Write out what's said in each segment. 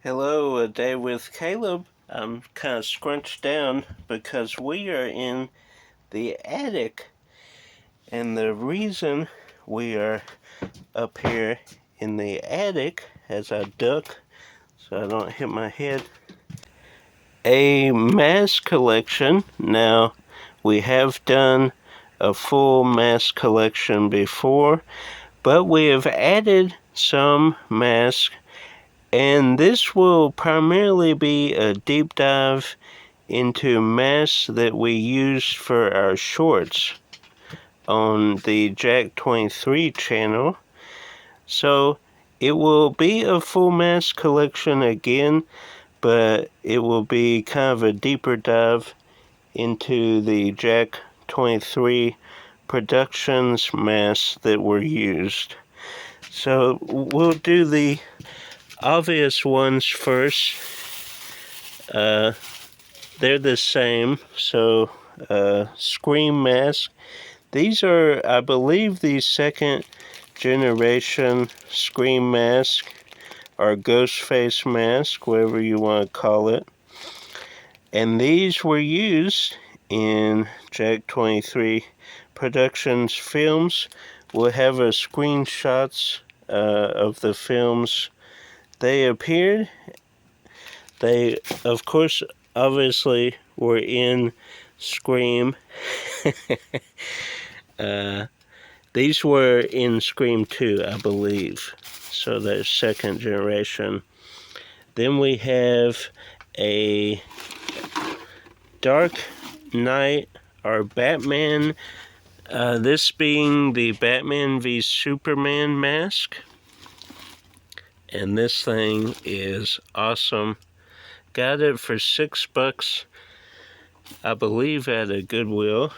Hello, a day with Caleb. I'm kind of scrunched down because we are in the attic, and the reason we are up here in the attic, as I duck so I don't hit my head, a mask collection. Now, we have done a full mask collection before, but we have added some masks. And this will primarily be a deep dive into masks that we used for our shorts on the Jack 23 channel. So it will be a full mask collection again, but it will be kind of a deeper dive into the Jack 23 Productions masks that were used. So we'll do the obvious ones first. They're the same. So, Scream mask. These are, I believe, the second generation Scream mask, or ghost face mask, whatever you want to call it. And these were used in Jack 23 Productions films. We'll have a screenshots of the films they appeared. They, of course, obviously were in Scream. These were in Scream 2, I believe. So they're second generation. Then we have a Dark Knight or Batman. This being the Batman v Superman mask. And this thing is awesome. Got it for $6, I believe, at a Goodwill.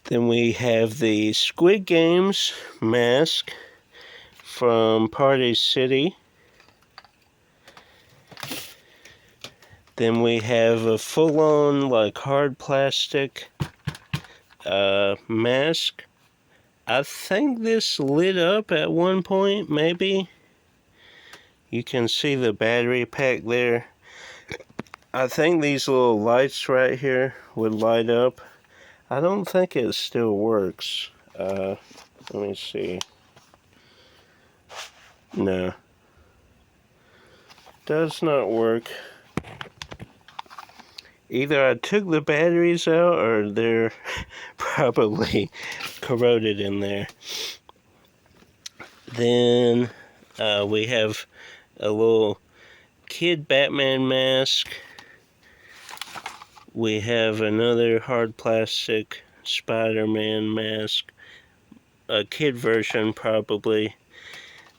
Then we have the Squid Games mask from Party City. Then we have a full-on, like, hard plastic mask. I think this lit up at one point, maybe. You can see the battery pack there. I think these little lights right here would light up. I don't think it still works. Let me see. No. Does not work. Either I took the batteries out or they're probably corroded in there. Then we have a little kid Batman mask. We have another hard plastic Spider-Man mask. A kid version, probably.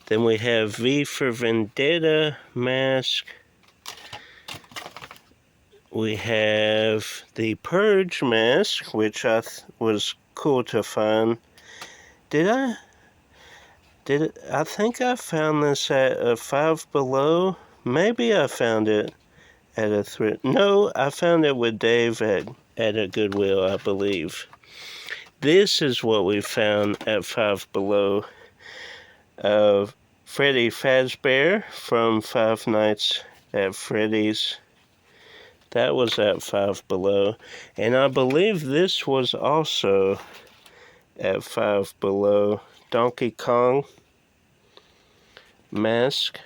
Then we have V for Vendetta mask. We have the Purge mask, which was cool to find. I think I found this at a Five Below. Maybe I found it at a thrift. No, I found it with Dave at a Goodwill, I believe. This is what we found at Five Below. Freddy Fazbear from Five Nights at Freddy's. That was at Five Below. And I believe this was also at Five Below. Donkey Kong mask.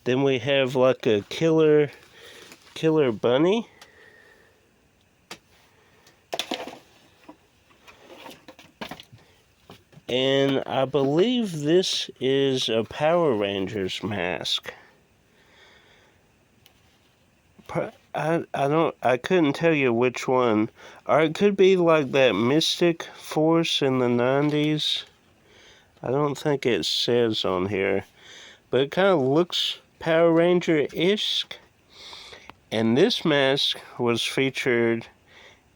Then we have like a killer bunny. And I believe this is a Power Rangers mask. I couldn't tell you which one. Or it could be like that Mystic Force in the 90s. I don't think it says on here. But it kind of looks Power Ranger-ish. And this mask was featured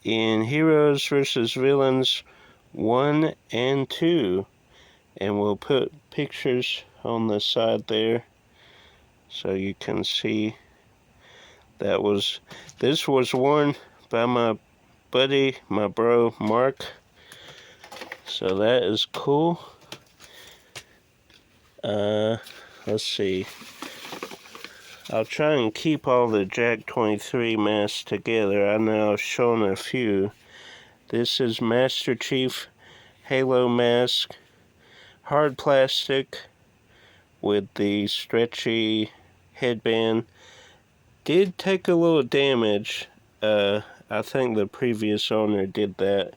in Heroes vs. Villains 1 and 2. And we'll put pictures on the side there so you can see. This was worn by my buddy, my bro, Mark. So that is cool. Let's see. I'll try and keep all the Jack 23 masks together. I know I've shown a few. This is Master Chief Halo mask, hard plastic with the stretchy headband. Did take a little damage. I think the previous owner did that.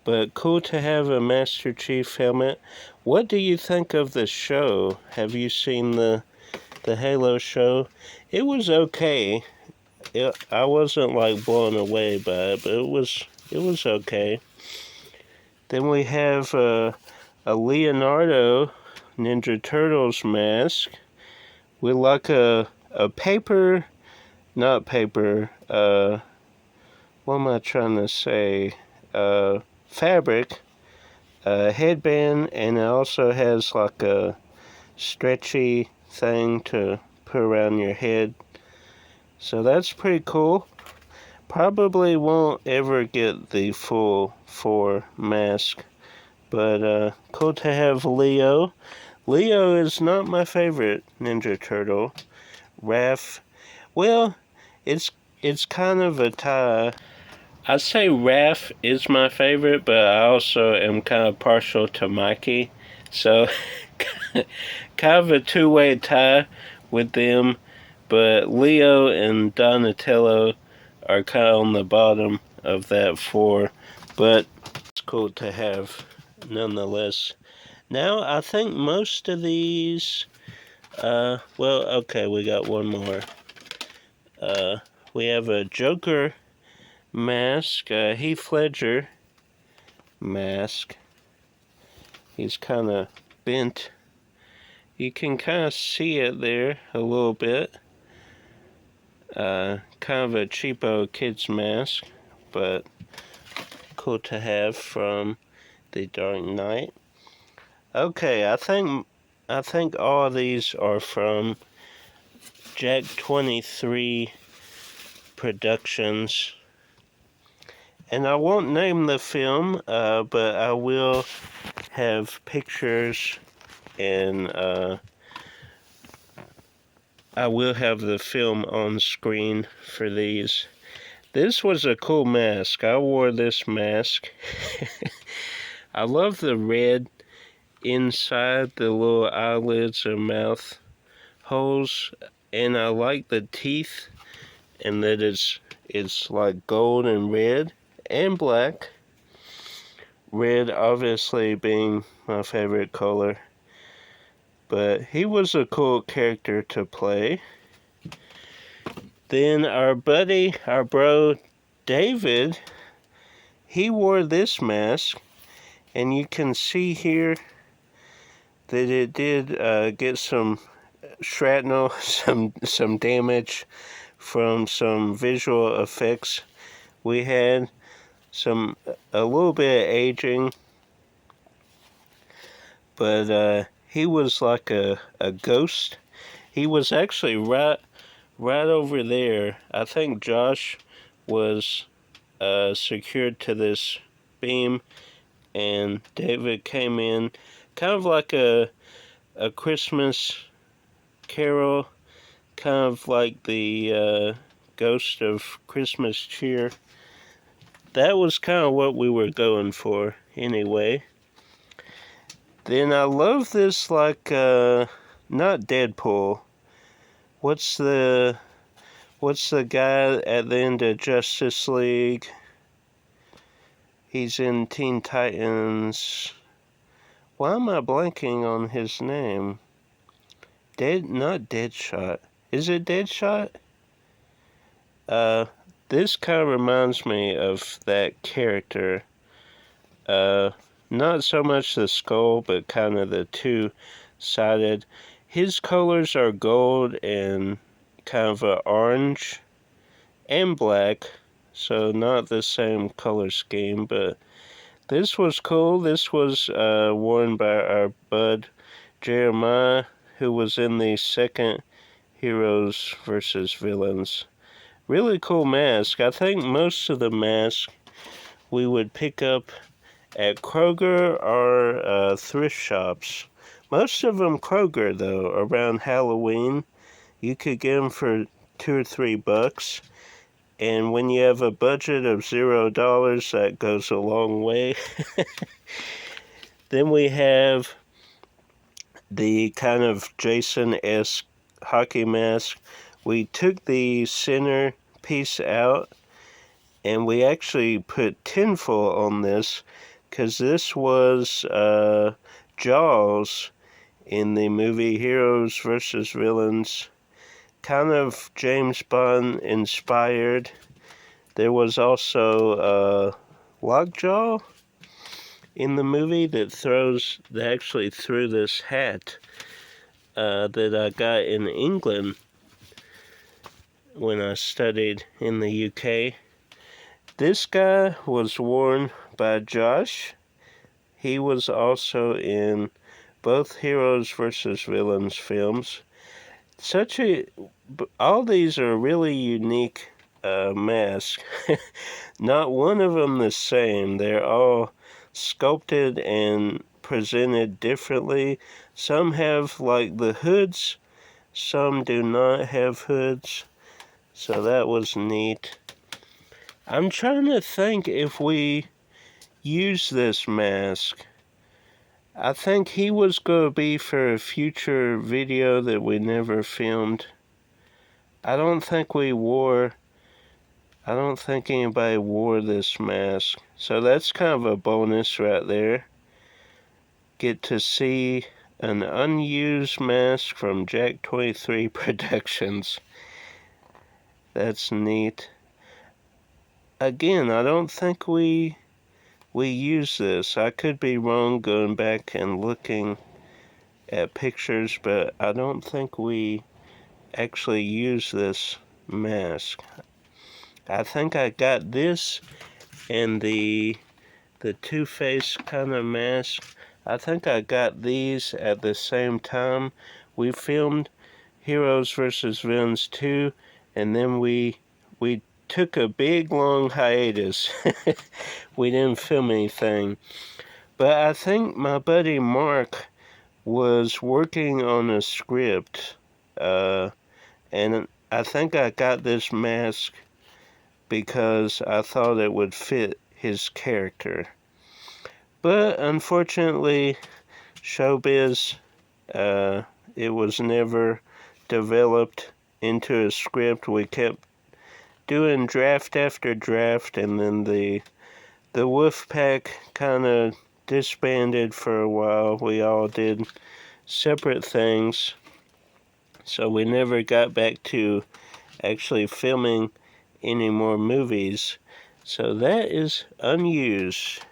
But cool to have a Master Chief helmet. What do you think of the show? Have you seen the Halo show? It was okay. I wasn't like blown away by it, but it was okay. Then we have a Leonardo Ninja Turtles mask with like a paper, not paper, what am I trying to say? Fabric, headband, and it also has like a stretchy thing to put around your head. So that's pretty cool. Probably won't ever get the full 4 mask, but cool to have Leo. Leo is not my favorite Ninja Turtle. Raph, well, it's kind of a tie. I'd say Raph is my favorite, but I also am kind of partial to Mikey. So, kind of a two-way tie with them. But Leo and Donatello are kind of on the bottom of that 4. But it's cool to have nonetheless. Now, I think most of these... well, okay, we got one more. We have a Joker mask, Heath Ledger mask. He's kind of bent. You can kind of see it there a little bit. Kind of a cheapo kid's mask, but cool to have from The Dark Knight. Okay, I think all of these are from Jack 23 Productions. And I won't name the film, but I will have pictures and I will have the film on screen for these. This was a cool mask. I wore this mask. I love the red inside the little eyelids or mouth holes, and I like the teeth and that it's like gold and red and black. Red obviously being my favorite color. But he was a cool character to play. Then our bro David, he wore this mask, and you can see here that it did get some shrapnel, some damage from some visual effects. We had a little bit of aging, but he was like a ghost. He was actually right over there. I think Josh was secured to this beam, and David came in, kind of like a Christmas carol, kind of like the Ghost of Christmas Cheer. That was kind of what we were going for, anyway. Then I love this, like, not Deadpool. What's the guy at the end of Justice League? He's in Teen Titans. Why am I blanking on his name? Not Deadshot. Is it Deadshot? This kind of reminds me of that character. Not so much the skull, but kind of the two-sided. His colors are gold and kind of an orange and black, so not the same color scheme, but this was cool. This was worn by our bud Jeremiah, who was in the second Heroes versus Villains. Really cool mask. I think most of the masks we would pick up at Kroger or thrift shops. Most of them Kroger, though, around Halloween. You could get them for $2 or $3. And when you have a budget of $0, that goes a long way. Then we have the kind of Jason-esque hockey mask. We took the center piece out and we actually put tinfoil on this because this was Jaws in the movie Heroes versus Villains. Kind of James Bond inspired. There was also Lockjaw in the movie that actually threw this hat that I got in England when I studied in the UK. This guy was worn by Josh. He was also in both Heroes versus Villains films. All these are really unique masks. Not one of them the same. They're all sculpted and presented differently. Some have like the hoods, some do not have hoods. So that was neat. I'm trying to think if we use this mask. I think he was going to be for a future video that we never filmed. I don't think anybody wore this mask. So that's kind of a bonus right there. Get to see an unused mask from Jack 23 Productions. That's neat. Again, I don't think we use this. I could be wrong going back and looking at pictures, but I don't think we actually use this mask. I think I got this and the Two-Face kind of mask. I think I got these at the same time. We filmed Heroes vs. Villains 2, and then we took a big long hiatus. We didn't film anything. But I think my buddy Mark was working on a script, and I think I got this mask because I thought it would fit his character. But unfortunately, showbiz, it was never developed into a script. We kept doing draft after draft, and then the wolf pack kind of disbanded for a while. We all did separate things, so we never got back to actually filming any more movies. So that is unused.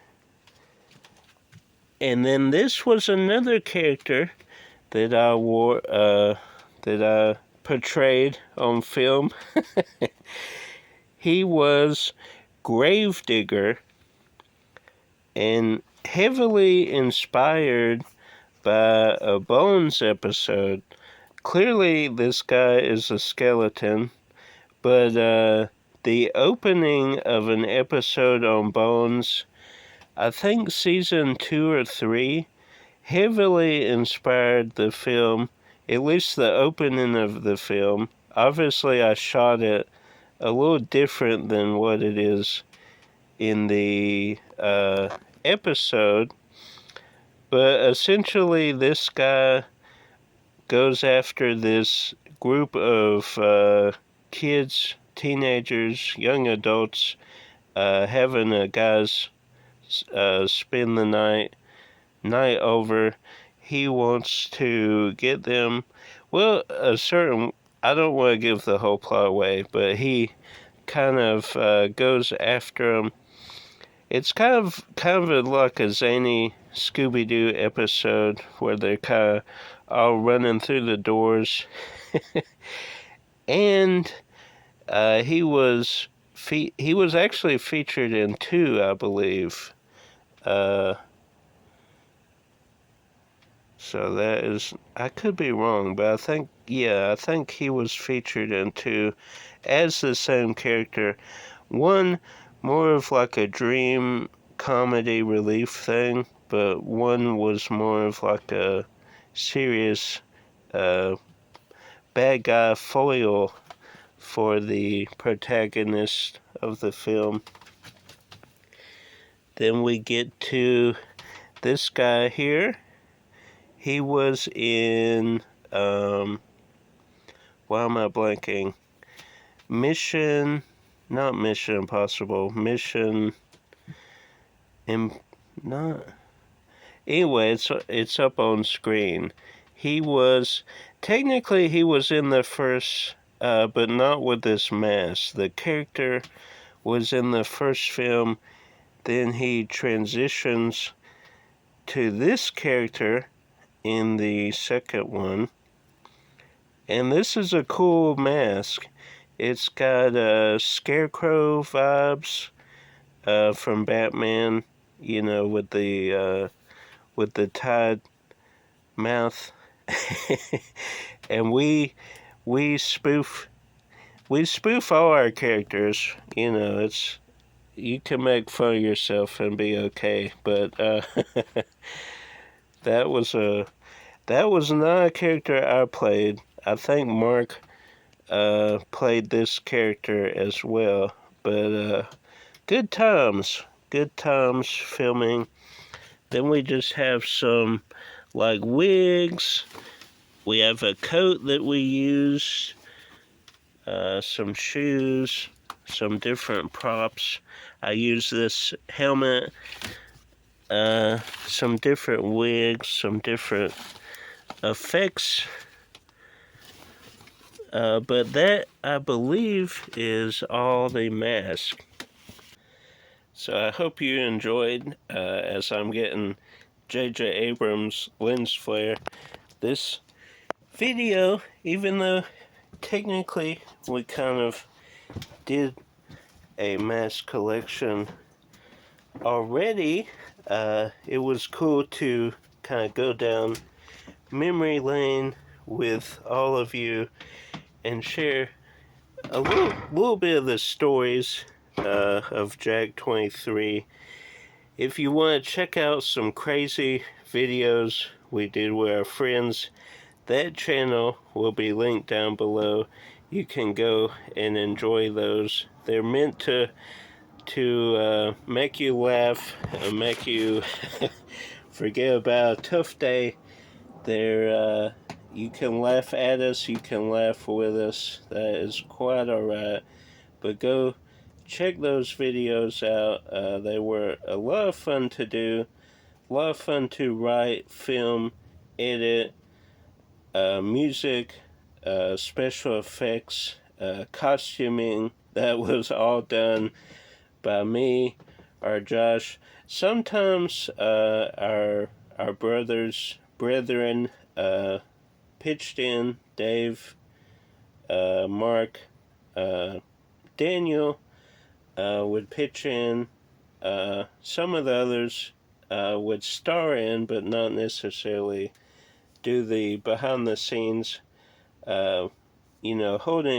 And then this was another character that I wore, that I portrayed on film. He was Gravedigger, and heavily inspired by a Bones episode. Clearly, this guy is a skeleton, but the opening of an episode on Bones, I think season 2 or 3, heavily inspired the film, at least the opening of the film. Obviously, I shot it a little different than what it is in the episode, but essentially this guy goes after this group of kids, teenagers, young adults, having a guy's spend the night over. He wants to get them, well, I don't want to give the whole plot away, but he kind of goes after them. It's kind of like a zany Scooby-Doo episode where they're kind of all running through the doors. And he was actually featured in 2, I believe. So that is, I could be wrong, but I think he was featured in 2 as the same character. One more of like a dream comedy relief thing, but one was more of like a serious bad guy foil for the protagonist of the film. Then we get to this guy here. He was in, why am I blanking? Not Mission Impossible, not, anyway, it's up on screen. He was in the first, but not with this mask. The character was in the first film, then he transitions to this character in the second one. And this is a cool mask. It's got Scarecrow vibes from Batman, with the tied mouth. And we spoof all our characters. You can make fun of yourself and be okay, but that was not a character I played. I think Mark played this character as well, but good times filming. Then we just have some like wigs. We have a coat that we used, some shoes, some different props. I use this helmet, some different wigs, some different effects. But that, I believe, is all the mask. So I hope you enjoyed, as I'm getting J.J. Abrams' lens flare, this video, even though technically we kind of did a mask collection already, it was cool to kind of go down memory lane with all of you and share a little bit of the stories of Jag 23. If you want to check out some crazy videos we did with our friends, that channel will be linked down below. You can go and enjoy those. They're meant to make you laugh and make you forget about a tough day. You can laugh at us, you can laugh with us. That is quite alright. But go check those videos out. They were a lot of fun to do, a lot of fun to write, film, edit, music, special effects, costuming. That was all done by me or Josh. Sometimes our brethren pitched in. Dave, Mark, Daniel would pitch in. Some of the others would star in, but not necessarily do the behind the scenes, holding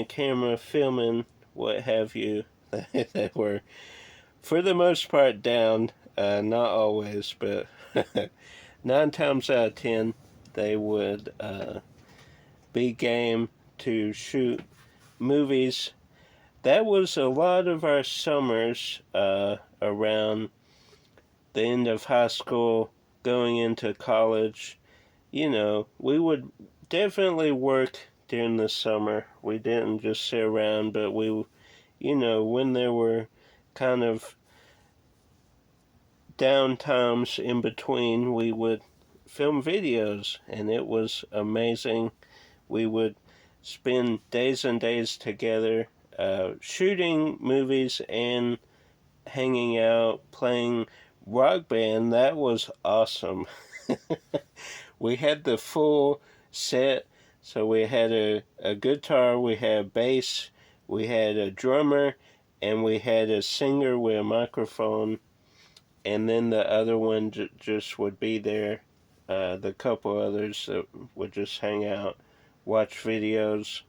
a camera, filming, what have you. That were, for the most part, down. Not always, but 9 times out of 10, they would be game to shoot movies. That was a lot of our summers around the end of high school, going into college. We would definitely work during the summer. We didn't just sit around, but we, when there were kind of down times in between, we would film videos, and it was amazing. We would spend days and days together, shooting movies and hanging out, playing Rock Band. That was awesome. We had the full set, so we had a guitar, we had bass, we had a drummer, and we had a singer with a microphone, and then the other one just would be there. The couple others that would just hang out, watch videos,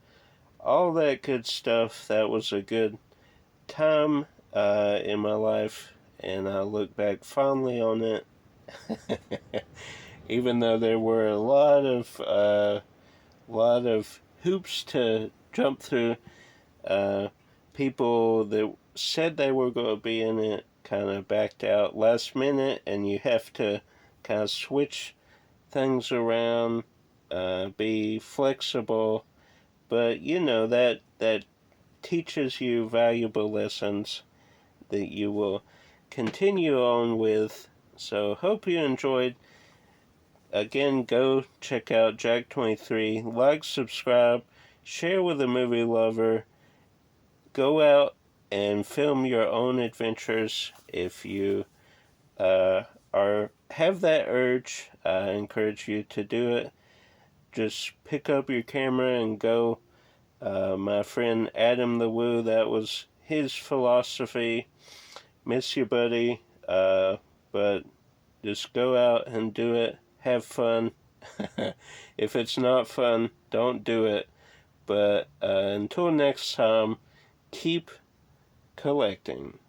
all that good stuff. That was a good time in my life, and I look back fondly on it. even though there were a lot of hoops to jump through. People that said they were going to be in it kind of backed out last minute, and you have to kind of switch things around, be flexible. But that teaches you valuable lessons that you will continue on with. So hope you enjoyed. Again, go check out Jack 23. Like, subscribe, share with a movie lover. Go out and film your own adventures if you have that urge. I encourage you to do it. Just pick up your camera and go. My friend Adam the Woo, that was his philosophy. Miss you, buddy. But just go out and do it. Have fun. If it's not fun, don't do it. But until next time, keep collecting.